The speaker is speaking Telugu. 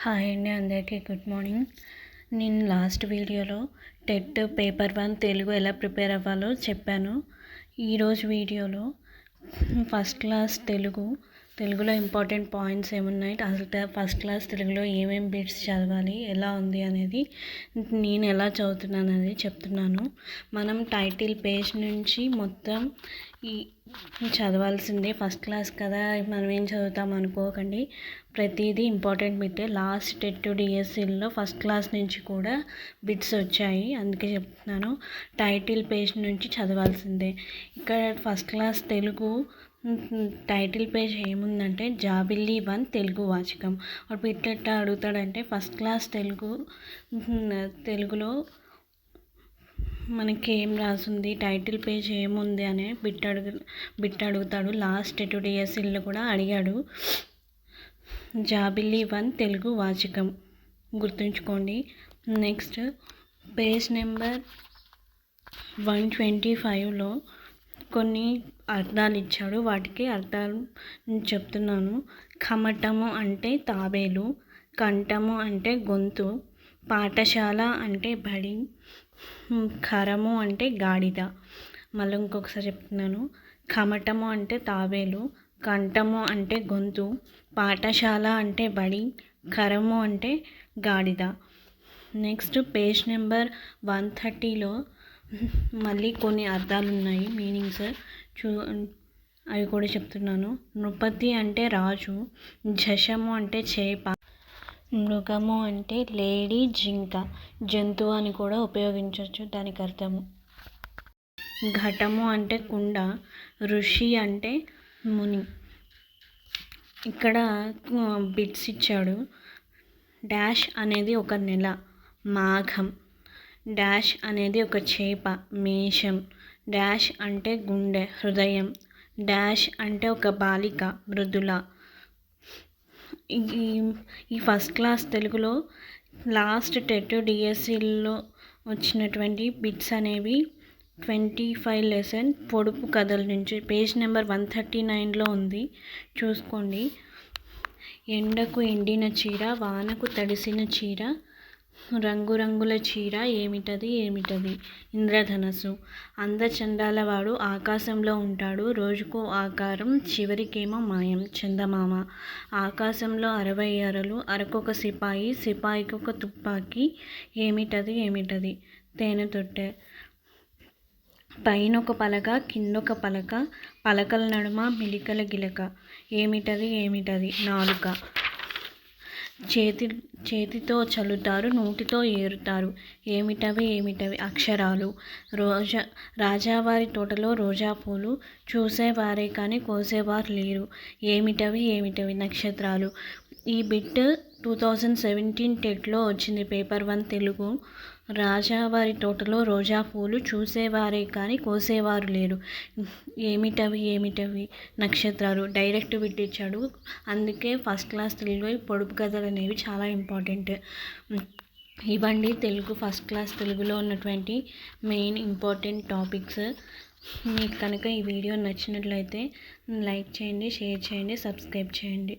హాయ్ అండి, అందరికీ గుడ్ మార్నింగ్. నేను లాస్ట్ వీడియోలో టెట్ పేపర్ 1 తెలుగు ఎలా ప్రిపేర్ అవ్వాలో చెప్పాను. ఈరోజు వీడియోలో ఫస్ట్ క్లాస్ తెలుగులో ఇంపార్టెంట్ పాయింట్స్ ఏమున్నాయి, అసలు ఫస్ట్ క్లాస్ తెలుగులో ఏమేమి బిట్స్ చదవాలి, ఎలా ఉంది అనేది నేను ఎలా చదువుతున్నాను అనేది చెప్తున్నాను. మనం టైటిల్ పేజ్ నుంచి మొత్తం ఈ చదవాల్సిందే. ఫస్ట్ క్లాస్ కదా, మనం ఏం చదువుతాం అనుకోకండి. ప్రతిదీ ఇంపార్టెంట్ బిట్టే. లాస్ట్ టెట్ డిఎస్సిలో ఫస్ట్ క్లాస్ నుంచి కూడా బిట్స్ వచ్చాయి, అందుకే చెప్తున్నాను. టైటిల్ పేజ్ నుంచి చదవాల్సిందే. ఇక్కడ first class Telugu title page ఏముందంటే జాబిల్లి 1 తెలుగు వాచకం. అప్పుడు బిట్ ఎట్లా అడుగుతాడంటే ఫస్ట్ క్లాస్ తెలుగులో మనకి ఏం రాసుంది, టైటిల్ పేజ్ ఏముంది అనే బిట్ అడుగుతాడు. లాస్ట్ టెట్ డిఎస్సిలో కూడా అడిగాడు. జాబిల్లి 1 తెలుగు వాచకం గుర్తుంచుకోండి. నెక్స్ట్ పేజ్ నెంబర్ 125లో కొన్ని అర్థాలు ఇచ్చాడు, వాటికి అర్థాలు చెప్తున్నాను. కమటము అంటే తాబేలు, కంఠము అంటే గొంతు, పాఠశాల అంటే బడి, ఖరము అంటే గాడిద. మళ్ళీ ఇంకొకసారి చెప్తున్నాను. కమటము అంటే తాబేలు, కంఠము అంటే గొంతు, పాఠశాల అంటే బడి, ఖరము అంటే గాడిద. నెక్స్ట్ పేజ్ నెంబర్ 130లో మళ్ళీ కొన్ని అర్థాలు ఉన్నాయి, మీనింగ్స్ అవి కూడా చెప్తున్నాను. నృపతి అంటే రాజు, జశము అంటే చేప, మృగము అంటే లేడీ, జింక, జంతువు అని కూడా ఉపయోగించవచ్చు దానికి అర్థము. ఘటము అంటే కుండ, ఋషి అంటే ముని. ఇక్కడ బిట్స్ ఇచ్చాడు. డాష్ అనేది ఒక నెల, మాఘం. డాష్ అనేది ఒక చేప, మేషం. డాష్ అంటే గుండె, హృదయం. డాష్ అంటే ఒక బాలిక, మృదుల. ఈ ఫస్ట్ క్లాస్ తెలుగులో లాస్ట్ టెట్ డిఎస్సిలో వచ్చినటువంటి బిట్స్ అనేవి 25 లెసన్ పొడుపు కథల నుంచి. పేజ్ నెంబర్ 139లో ఉంది, చూసుకోండి. ఎండకు ఎండిన చీర, వానకు తడిసిన చీర, రంగురంగుల చీర ఏమిటది ఏమిటది? ఇంద్రధనస్సు. అందచందాలవాడు ఆకాశంలో ఉంటాడు, రోజుకో ఆకారం, చివరికేమో మాయం. చందమామ. ఆకాశంలో 60 అరలు, అరకొక సిపాయి, సిపాయికొక తుపాకీ, ఏమిటది ఏమిటది? తేనెతొట్టె. పైనొక పలక, కిందొక పలక, పలకల నడుమ మిలికల గిలక, ఏమిటది ఏమిటది? నాలుక. చేతితో చల్లుతారు, నోటితో ఏరుతారు, ఏమిటవి ఏమిటవి? అక్షరాలు. రాజావారి తోటలో రోజా పూలు, చూసేవారే కానీ కోసేవారు లేరు, ఏమిటవి ఏమిటవి? నక్షత్రాలు. ఈ బిట్ 2017 టెట్లో వచ్చింది, పేపర్ 1 తెలుగు. రాజావారి తోటలో రోజా పూలు, చూసేవారే కానీ కోసేవారు లేరు, ఏమిటవి ఏమిటవి? నక్షత్రాలు. డైరెక్ట్ బిట్ ఇచ్చాడు, అందుకే ఫస్ట్ క్లాస్ తెలుగు పొడుపు కథలు అనేవి చాలా ఇంపార్టెంట్. ఇవ్వండి తెలుగు ఫస్ట్ క్లాస్ తెలుగులో ఉన్నటువంటి మెయిన్ ఇంపార్టెంట్ టాపిక్స్. మీకు కనుక ఈ వీడియో నచ్చినట్లయితే లైక్ చేయండి, షేర్ చేయండి, సబ్స్క్రైబ్ చేయండి.